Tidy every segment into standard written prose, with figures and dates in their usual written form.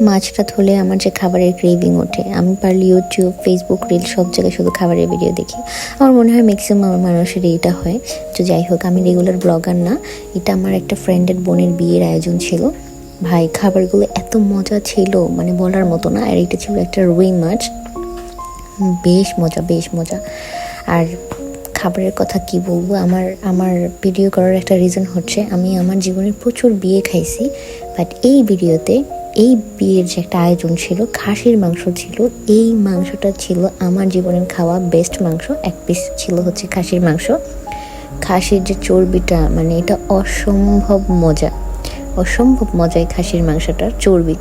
মাছটা ধুলে আমার যে খাবারের ক্রেভিং ওঠে, আমি পারলে ইউটিউব, ফেসবুক, রিল সব জায়গায় শুধু খাবারের ভিডিও দেখি। আমার মনে হয় ম্যাক্সিমাম মানুষের এইটা হয়। তো যাই হোক, আমি রেগুলার ব্লগার না, এটা আমার একটা ফ্রেন্ডের বোনের বিয়ের আয়োজন ছিল। ভাই খাবারগুলো এত মজা ছিল, মানে বলার মতো না। আর এটা ছিল একটা রুই মাছ, বেশ মজা, বেশ মজা। আর খাবারের কথা কি বলবো, আমার ভিডিও করার একটা রিজন হচ্ছে আমি আমার জীবনে প্রচুর বিয়ে খাইছি, বাট এই ভিডিওতে এই বিয়ের যে একটা আয়োজন ছিল, খাসির মাংস ছিল। এই মাংসটা ছিল আমার জীবনের খাওয়া বেস্ট মাংস। এক পিস ছিল হচ্ছে খাসির মাংস। খাসির যে চর্বিটা, মানে এটা অসম্ভব মজা, অসম্ভব মজায় খাসির মাংসটার চর্বি।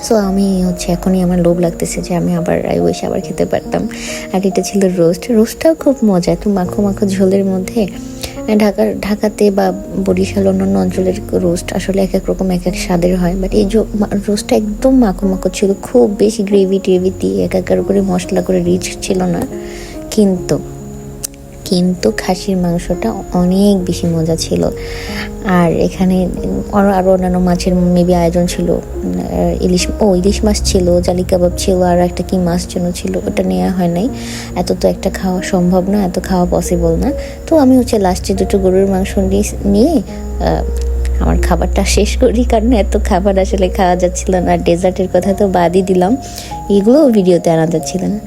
সো আমি হচ্ছে এখনই আমার লোভ লাগতেছে যে আমি আবার আবার খেতে পারতাম। আর এটা ছিল রোস্টটাও খুব মজা, এত মাখো মাখো ঝোলের মধ্যে। ঢাকাতে বা বরিশাল অন্যান্য অঞ্চলের রোস্ট আসলে এক এক রকম এক এক স্বাদের হয়, বাট এই রোস্টটা একদম মাখো মাখো ছিল, খুব বেশি গ্রেভি টেভি দিয়ে একাকার করে মশলা করে রিচ ছিল না। কিন্তু খাসির মাংসটা অনেক বেশি মজা ছিল। আর এখানে আরও অন্যান্য মাছের মেবি আয়োজন ছিল। ইলিশ মাছ ছিল, জালি কাবাব ছিল, আর একটা কি মাছ যেন ছিল, ওটা নেওয়া হয় নাই। এত তো একটা খাওয়া সম্ভব না, এত খাওয়া পসিবল না। তো আমি হচ্ছে লাস্টে দুটো গরুর মাংস নিয়ে আমার খাবারটা শেষ করি, কারণ এত খাবার আসলে খাওয়া যাচ্ছিল না। ডেজার্টের কথা তো বাদই দিলাম, এগুলোও ভিডিওতে আনা যাচ্ছিল না।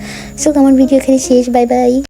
সো আমার ভিডিও এখানে শেষ, বাই বাই।